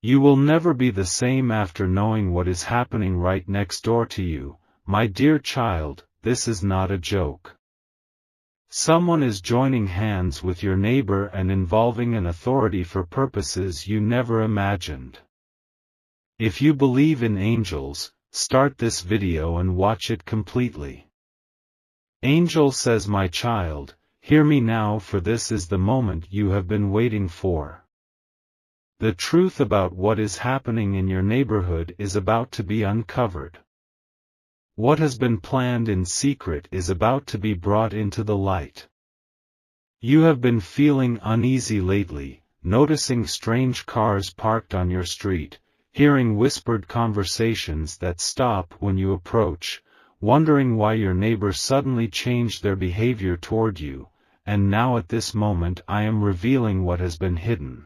You will never be the same after knowing what is happening right next door to you. My dear child, this is not a joke. Someone is joining hands with your neighbor and involving an authority for purposes you never imagined. If you believe in angels, start this video and watch it completely. Angel says, my child, hear me now, for this is the moment you have been waiting for. The truth about what is happening in your neighborhood is about to be uncovered. What has been planned in secret is about to be brought into the light. You have been feeling uneasy lately, noticing strange cars parked on your street, hearing whispered conversations that stop when you approach, wondering why your neighbors suddenly changed their behavior toward you, and now at this moment I am revealing what has been hidden.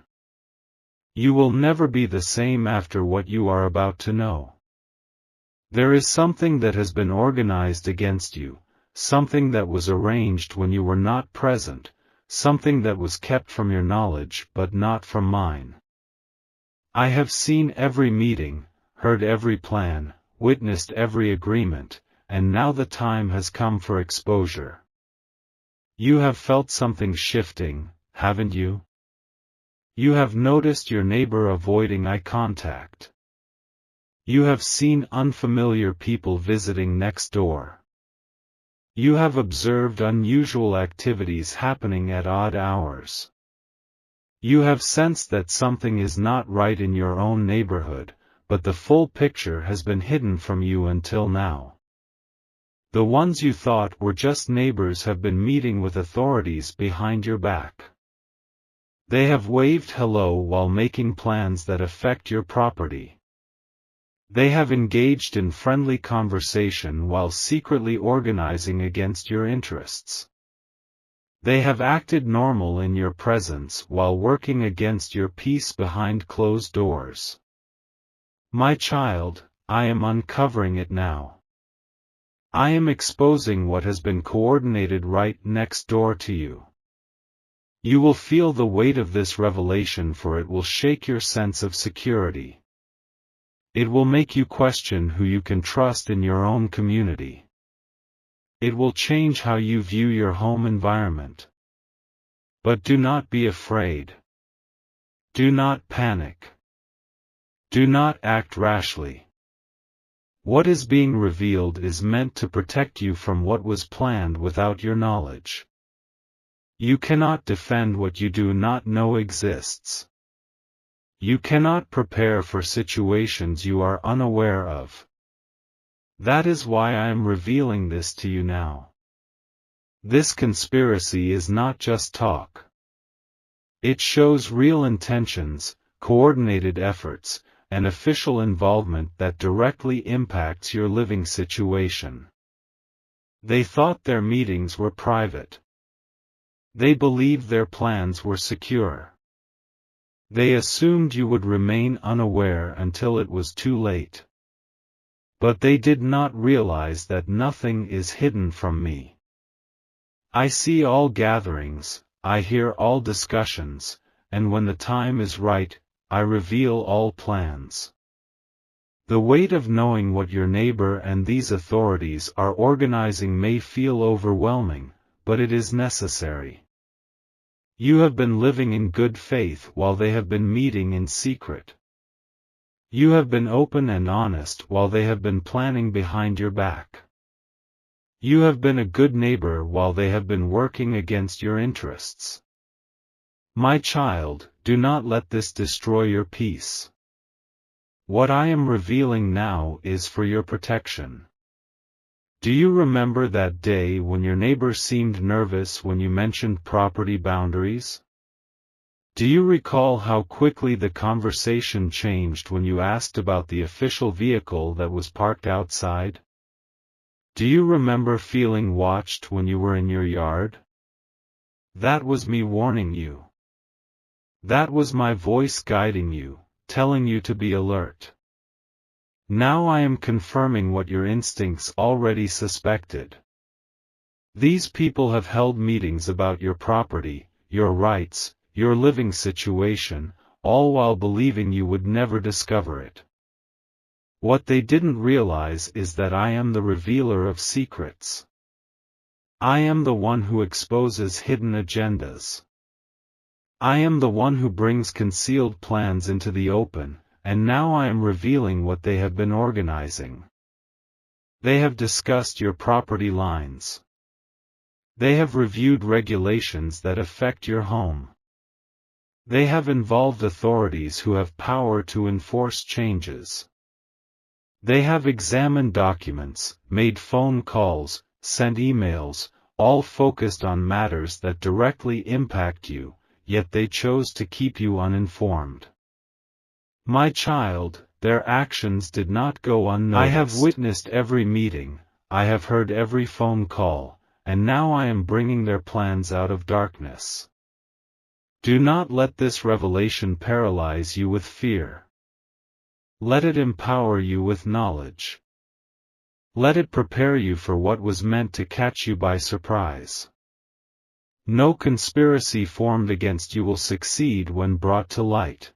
You will never be the same after what you are about to know. There is something that has been organized against you, something that was arranged when you were not present, something that was kept from your knowledge but not from mine. I have seen every meeting, heard every plan, witnessed every agreement, and now the time has come for exposure. You have felt something shifting, haven't you? You have noticed your neighbor avoiding eye contact. You have seen unfamiliar people visiting next door. You have observed unusual activities happening at odd hours. You have sensed that something is not right in your own neighborhood, but the full picture has been hidden from you until now. The ones you thought were just neighbors have been meeting with authorities behind your back. They have waved hello while making plans that affect your property. They have engaged in friendly conversation while secretly organizing against your interests. They have acted normal in your presence while working against your peace behind closed doors. My child, I am uncovering it now. I am exposing what has been coordinated right next door to you. You will feel the weight of this revelation, for it will shake your sense of security. It will make you question who you can trust in your own community. It will change how you view your home environment. But do not be afraid. Do not panic. Do not act rashly. What is being revealed is meant to protect you from what was planned without your knowledge. You cannot defend what you do not know exists. You cannot prepare for situations you are unaware of. That is why I am revealing this to you now. This conspiracy is not just talk. It shows real intentions, coordinated efforts, and official involvement that directly impacts your living situation. They thought their meetings were private. They believed their plans were secure. They assumed you would remain unaware until it was too late. But they did not realize that nothing is hidden from me. I see all gatherings, I hear all discussions, and when the time is right, I reveal all plans. The weight of knowing what your neighbor and these authorities are organizing may feel overwhelming, but it is necessary. You have been living in good faith while they have been meeting in secret. You have been open and honest while they have been planning behind your back. You have been a good neighbor while they have been working against your interests. My child, do not let this destroy your peace. What I am revealing now is for your protection. Do you remember that day when your neighbor seemed nervous when you mentioned property boundaries? Do you recall how quickly the conversation changed when you asked about the official vehicle that was parked outside? Do you remember feeling watched when you were in your yard? That was me warning you. That was my voice guiding you, telling you to be alert. Now I am confirming what your instincts already suspected. These people have held meetings about your property, your rights, your living situation, all while believing you would never discover it. What they didn't realize is that I am the revealer of secrets. I am the one who exposes hidden agendas. I am the one who brings concealed plans into the open, and now I am revealing what they have been organizing. They have discussed your property lines. They have reviewed regulations that affect your home. They have involved authorities who have power to enforce changes. They have examined documents, made phone calls, sent emails, all focused on matters that directly impact you, yet they chose to keep you uninformed. My child, their actions did not go unnoticed. I have witnessed every meeting, I have heard every phone call, and now I am bringing their plans out of darkness. Do not let this revelation paralyze you with fear. Let it empower you with knowledge. Let it prepare you for what was meant to catch you by surprise. No conspiracy formed against you will succeed when brought to light.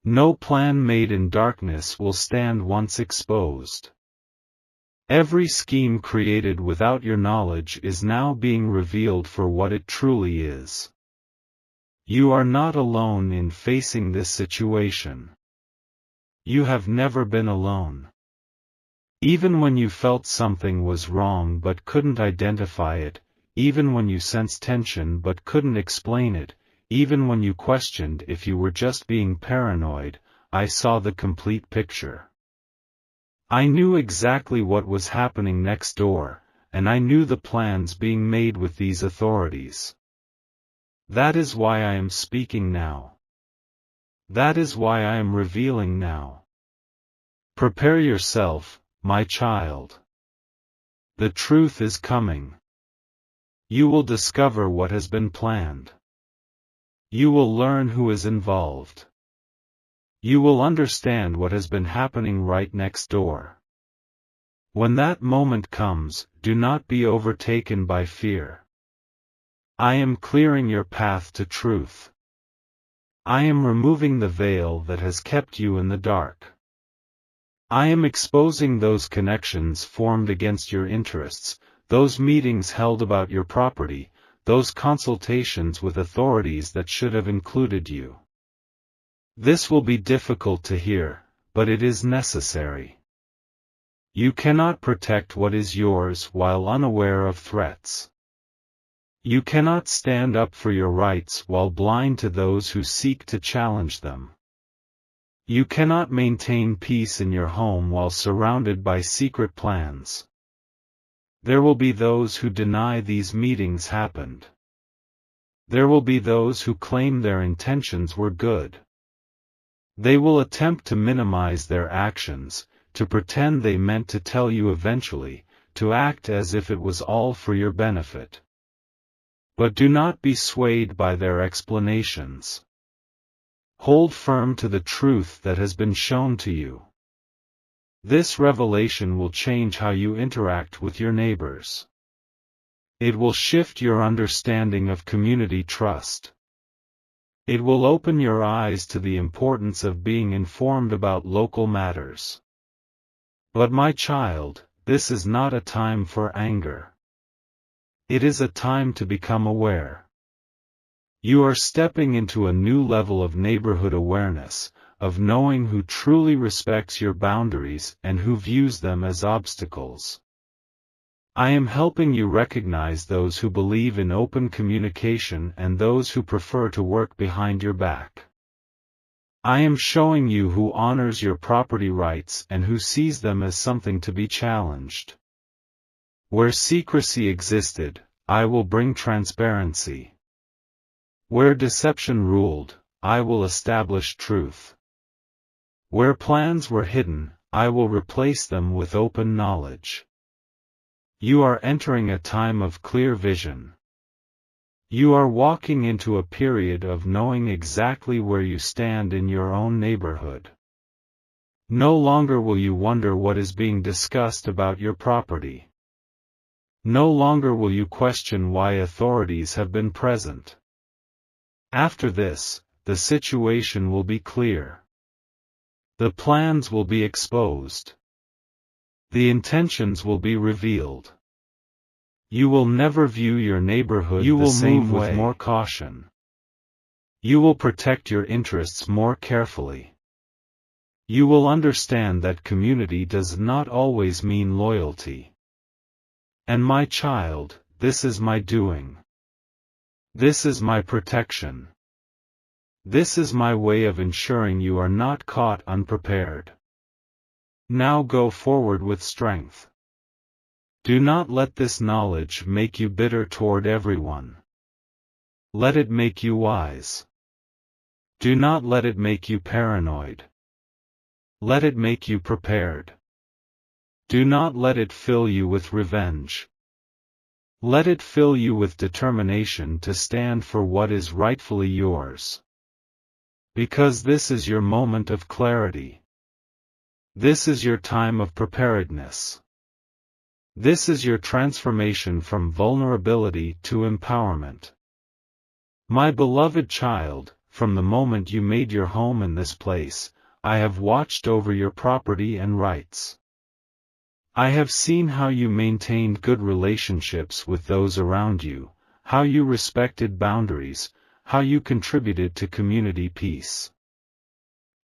No plan made in darkness will stand once exposed. Every scheme created without your knowledge is now being revealed for what it truly is. You are not alone in facing this situation. You have never been alone. Even when you felt something was wrong but couldn't identify it, even when you sensed tension but couldn't explain it, even when you questioned if you were just being paranoid, I saw the complete picture. I knew exactly what was happening next door, and I knew the plans being made with these authorities. That is why I am speaking now. That is why I am revealing now. Prepare yourself, my child. The truth is coming. You will discover what has been planned. You will learn who is involved. You will understand what has been happening right next door. When that moment comes, do not be overtaken by fear. I am clearing your path to truth. I am removing the veil that has kept you in the dark. I am exposing those connections formed against your interests, those meetings held about your property, those consultations with authorities that should have included you. This will be difficult to hear, but it is necessary. You cannot protect what is yours while unaware of threats. You cannot stand up for your rights while blind to those who seek to challenge them. You cannot maintain peace in your home while surrounded by secret plans. There will be those who deny these meetings happened. There will be those who claim their intentions were good. They will attempt to minimize their actions, to pretend they meant to tell you eventually, to act as if it was all for your benefit. But do not be swayed by their explanations. Hold firm to the truth that has been shown to you. This revelation will change how you interact with your neighbors. It will shift your understanding of community trust. It will open your eyes to the importance of being informed about local matters. But my child, this is not a time for anger. It is a time to become aware. You are stepping into a new level of neighborhood awareness, of knowing who truly respects your boundaries and who views them as obstacles. I am helping you recognize those who believe in open communication and those who prefer to work behind your back. I am showing you who honors your property rights and who sees them as something to be challenged. Where secrecy existed, I will bring transparency. Where deception ruled, I will establish truth. Where plans were hidden, I will replace them with open knowledge. You are entering a time of clear vision. You are walking into a period of knowing exactly where you stand in your own neighborhood. No longer will you wonder what is being discussed about your property. No longer will you question why authorities have been present. After this, the situation will be clear. The plans will be exposed. The intentions will be revealed. You will never view your neighborhood the same way. With more caution. You will protect your interests more carefully. You will understand that community does not always mean loyalty. And my child, this is my doing. This is my protection. This is my way of ensuring you are not caught unprepared. Now go forward with strength. Do not let this knowledge make you bitter toward everyone. Let it make you wise. Do not let it make you paranoid. Let it make you prepared. Do not let it fill you with revenge. Let it fill you with determination to stand for what is rightfully yours. Because this is your moment of clarity. This is your time of preparedness. This is your transformation from vulnerability to empowerment. My beloved child, from the moment you made your home in this place, I have watched over your property and rights. I have seen how you maintained good relationships with those around you, how you respected boundaries, how you contributed to community peace.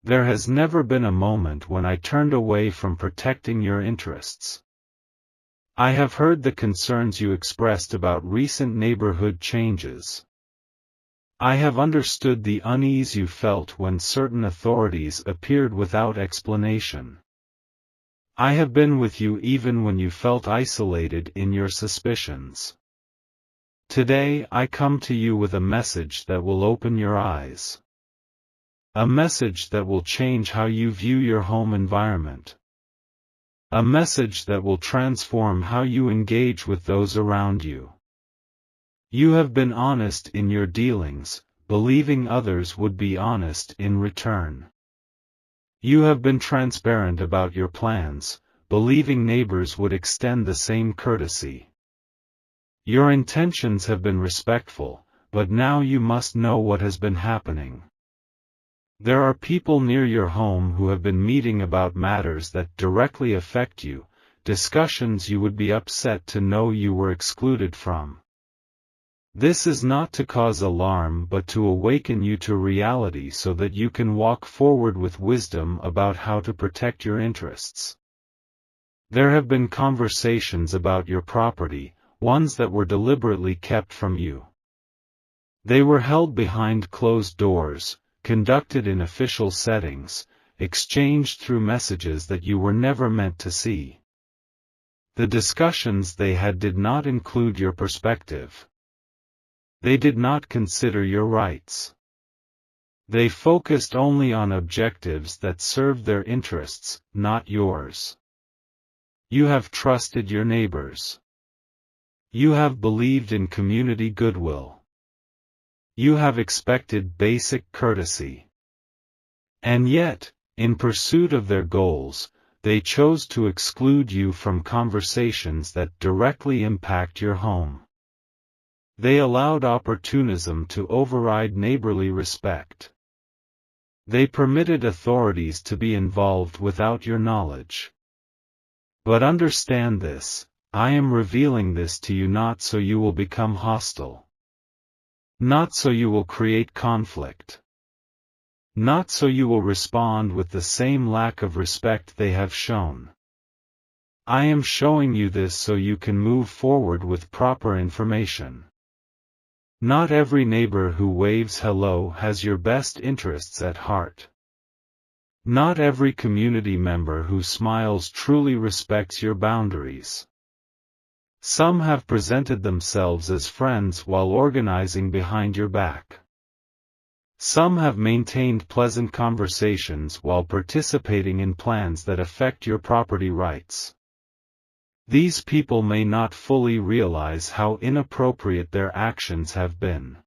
There has never been a moment when I turned away from protecting your interests. I have heard the concerns you expressed about recent neighborhood changes. I have understood the unease you felt when certain authorities appeared without explanation. I have been with you even when you felt isolated in your suspicions. Today I come to you with a message that will open your eyes. A message that will change how you view your home environment. A message that will transform how you engage with those around you. You have been honest in your dealings, believing others would be honest in return. You have been transparent about your plans, believing neighbors would extend the same courtesy. Your intentions have been respectful, but now you must know what has been happening. There are people near your home who have been meeting about matters that directly affect you, discussions you would be upset to know you were excluded from. This is not to cause alarm but to awaken you to reality so that you can walk forward with wisdom about how to protect your interests. There have been conversations about your property, ones that were deliberately kept from you. They were held behind closed doors, conducted in official settings, exchanged through messages that you were never meant to see. The discussions they had did not include your perspective. They did not consider your rights. They focused only on objectives that served their interests, not yours. You have trusted your neighbors. You have believed in community goodwill. You have expected basic courtesy. And yet, in pursuit of their goals, they chose to exclude you from conversations that directly impact your home. They allowed opportunism to override neighborly respect. They permitted authorities to be involved without your knowledge. But understand this, I am revealing this to you not so you will become hostile. Not so you will create conflict. Not so you will respond with the same lack of respect they have shown. I am showing you this so you can move forward with proper information. Not every neighbor who waves hello has your best interests at heart. Not every community member who smiles truly respects your boundaries. Some have presented themselves as friends while organizing behind your back. Some have maintained pleasant conversations while participating in plans that affect your property rights. These people may not fully realize how inappropriate their actions have been.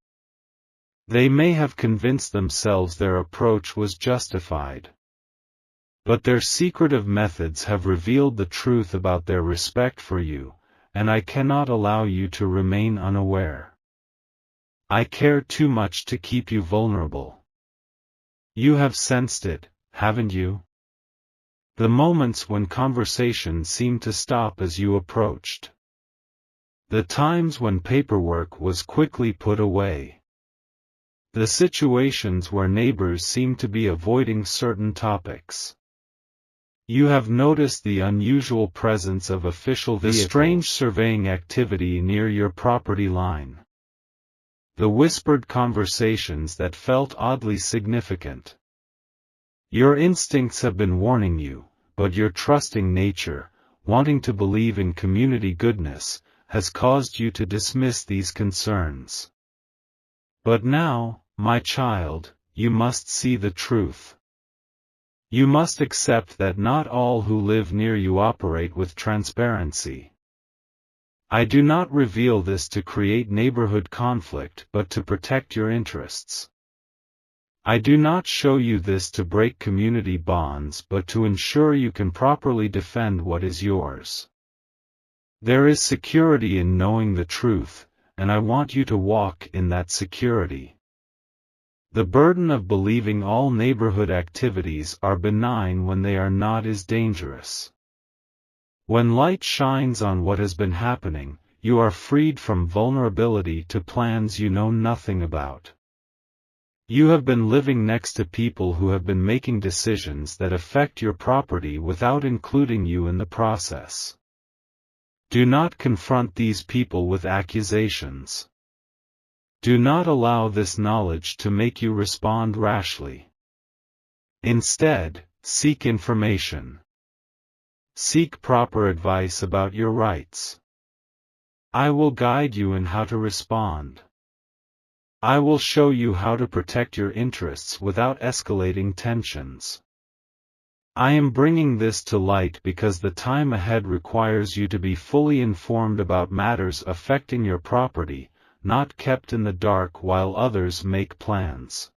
They may have convinced themselves their approach was justified. But their secretive methods have revealed the truth about their respect for you, and I cannot allow you to remain unaware. I care too much to keep you vulnerable. You have sensed it, haven't you? The moments when conversation seemed to stop as you approached. The times when paperwork was quickly put away. The situations where neighbors seemed to be avoiding certain topics. You have noticed the unusual presence of official vehicles, the strange surveying activity near your property line. The whispered conversations that felt oddly significant. Your instincts have been warning you, but your trusting nature, wanting to believe in community goodness, has caused you to dismiss these concerns. But now, my child, you must see the truth. You must accept that not all who live near you operate with transparency. I do not reveal this to create neighborhood conflict but to protect your interests. I do not show you this to break community bonds but to ensure you can properly defend what is yours. There is security in knowing the truth, and I want you to walk in that security. The burden of believing all neighborhood activities are benign when they are not is dangerous. When light shines on what has been happening, you are freed from vulnerability to plans you know nothing about. You have been living next to people who have been making decisions that affect your property without including you in the process. Do not confront these people with accusations. Do not allow this knowledge to make you respond rashly. Instead, seek information. Seek proper advice about your rights. I will guide you in how to respond. I will show you how to protect your interests without escalating tensions. I am bringing this to light because the time ahead requires you to be fully informed about matters affecting your property, not kept in the dark while others make plans.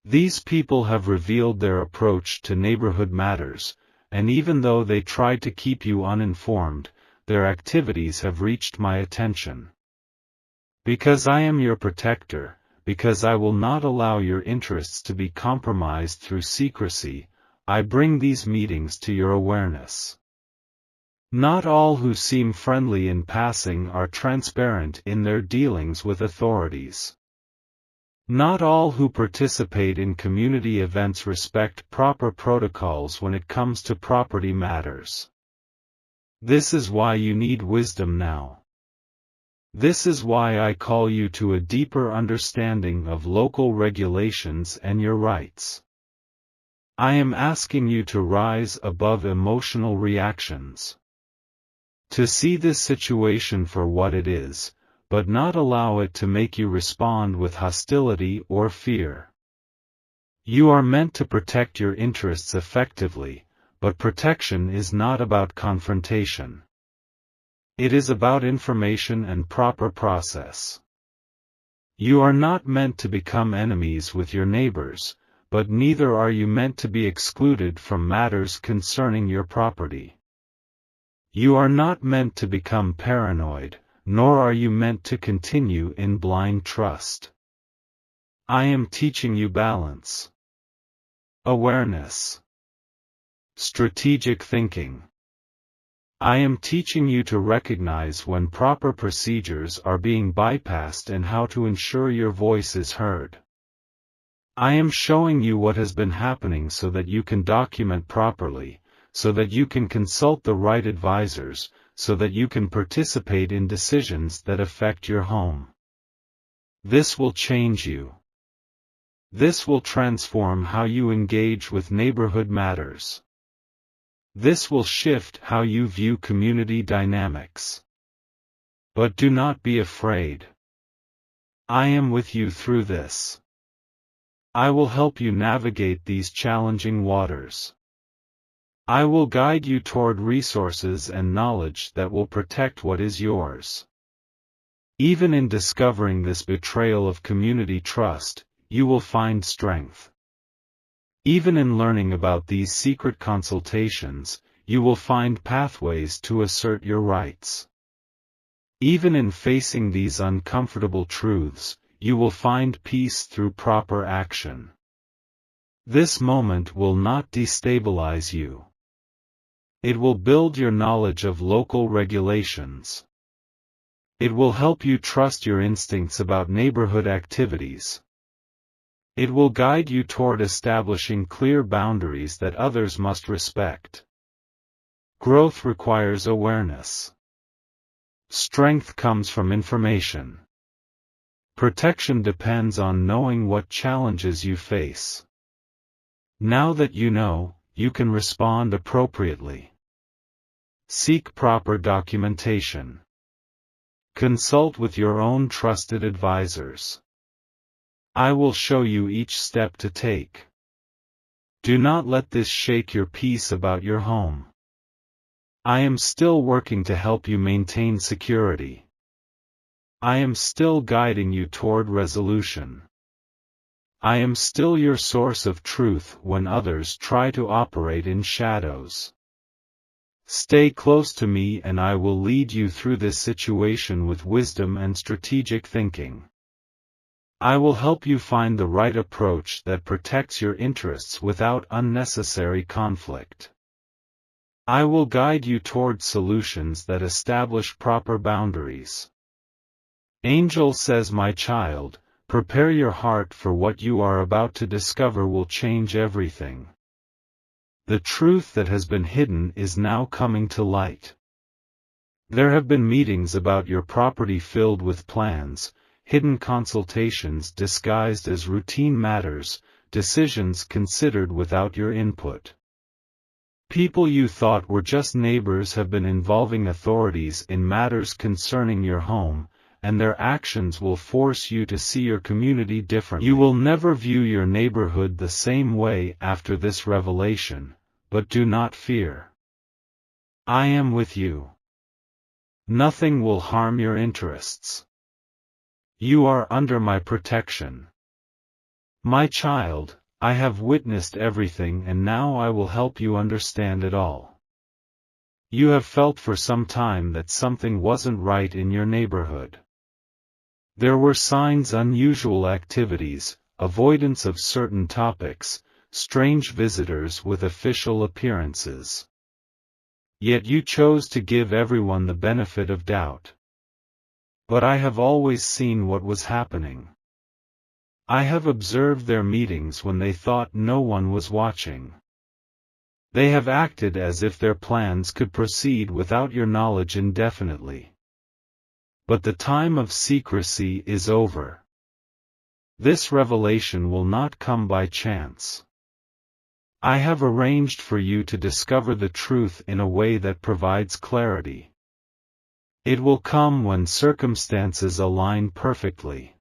These people have revealed their approach to neighborhood matters, and even though they tried to keep you uninformed, their activities have reached my attention. Because I am your protector, because I will not allow your interests to be compromised through secrecy, I bring these meetings to your awareness. Not all who seem friendly in passing are transparent in their dealings with authorities. Not all who participate in community events respect proper protocols when it comes to property matters. This is why you need wisdom now. This is why I call you to a deeper understanding of local regulations and your rights. I am asking you to rise above emotional reactions. To see this situation for what it is, but not allow it to make you respond with hostility or fear. You are meant to protect your interests effectively, but protection is not about confrontation. It is about information and proper process. You are not meant to become enemies with your neighbors, but neither are you meant to be excluded from matters concerning your property. You are not meant to become paranoid, nor are you meant to continue in blind trust. I am teaching you balance, awareness, strategic thinking. I am teaching you to recognize when proper procedures are being bypassed and how to ensure your voice is heard. I am showing you what has been happening so that you can document properly, so that you can consult the right advisors, so that you can participate in decisions that affect your home. This will change you. This will transform how you engage with neighborhood matters. This will shift how you view community dynamics. But do not be afraid. I am with you through this. I will help you navigate these challenging waters. I will guide you toward resources and knowledge that will protect what is yours. Even in discovering this betrayal of community trust, you will find strength. Even in learning about these secret consultations, you will find pathways to assert your rights. Even in facing these uncomfortable truths, you will find peace through proper action. This moment will not destabilize you. It will build your knowledge of local regulations. It will help you trust your instincts about neighborhood activities. It will guide you toward establishing clear boundaries that others must respect. Growth requires awareness. Strength comes from information. Protection depends on knowing what challenges you face. Now that you know, you can respond appropriately. Seek proper documentation. Consult with your own trusted advisors. I will show you each step to take. Do not let this shake your peace about your home. I am still working to help you maintain security. I am still guiding you toward resolution. I am still your source of truth when others try to operate in shadows. Stay close to me and I will lead you through this situation with wisdom and strategic thinking. I will help you find the right approach that protects your interests without unnecessary conflict. I will guide you toward solutions that establish proper boundaries. Angel says, my child, prepare your heart, for what you are about to discover will change everything. The truth that has been hidden is now coming to light. There have been meetings about your property filled with plans, hidden consultations disguised as routine matters, decisions considered without your input. People you thought were just neighbors have been involving authorities in matters concerning your home, and their actions will force you to see your community differently. You will never view your neighborhood the same way after this revelation, but do not fear. I am with you. Nothing will harm your interests. You are under my protection. My child, I have witnessed everything and now I will help you understand it all. You have felt for some time that something wasn't right in your neighborhood. There were signs, unusual activities, avoidance of certain topics, strange visitors with official appearances. Yet you chose to give everyone the benefit of doubt. But I have always seen what was happening. I have observed their meetings when they thought no one was watching. They have acted as if their plans could proceed without your knowledge indefinitely. But the time of secrecy is over. This revelation will not come by chance. I have arranged for you to discover the truth in a way that provides clarity. It will come when circumstances align perfectly.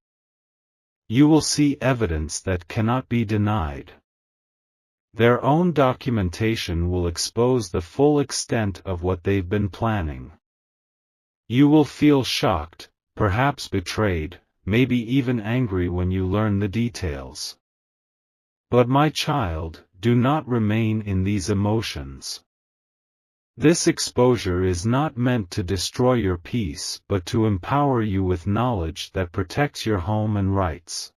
You will see evidence that cannot be denied. Their own documentation will expose the full extent of what they've been planning. You will feel shocked, perhaps betrayed, maybe even angry when you learn the details. But my child, do not remain in these emotions. This exposure is not meant to destroy your peace but to empower you with knowledge that protects your home and rights.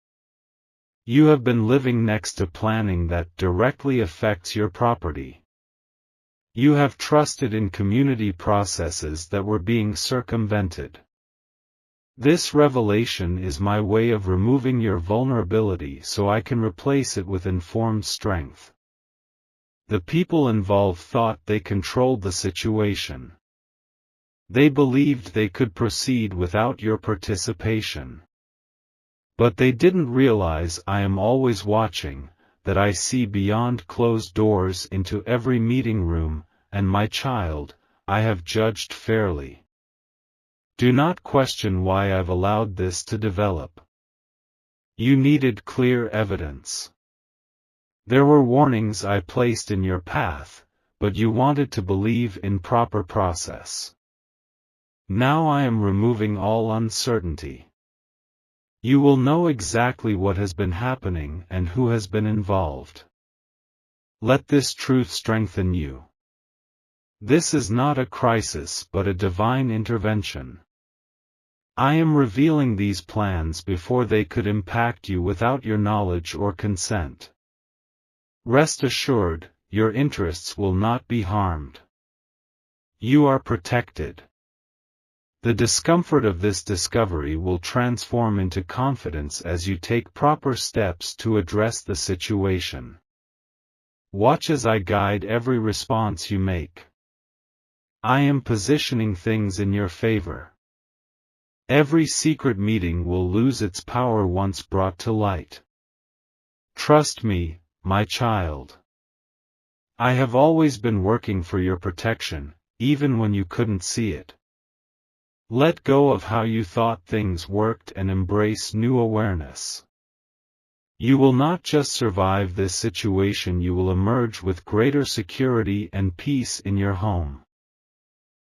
You have been living next to planning that directly affects your property. You have trusted in community processes that were being circumvented. This revelation is my way of removing your vulnerability so I can replace it with informed strength. The people involved thought they controlled the situation. They believed they could proceed without your participation. But they didn't realize I am always watching, that I see beyond closed doors into every meeting room, and my child, I have judged fairly. Do not question why I've allowed this to develop. You needed clear evidence. There were warnings I placed in your path, but you wanted to believe in proper process. Now I am removing all uncertainty. You will know exactly what has been happening and who has been involved. Let this truth strengthen you. This is not a crisis but a divine intervention. I am revealing these plans before they could impact you without your knowledge or consent. Rest assured, your interests will not be harmed. You are protected. The discomfort of this discovery will transform into confidence as you take proper steps to address the situation. Watch as I guide every response you make. I am positioning things in your favor. Every secret meeting will lose its power once brought to light. Trust me, my child. I have always been working for your protection, even when you couldn't see it. Let go of how you thought things worked and embrace new awareness. You will not just survive this situation, you will emerge with greater security and peace in your home.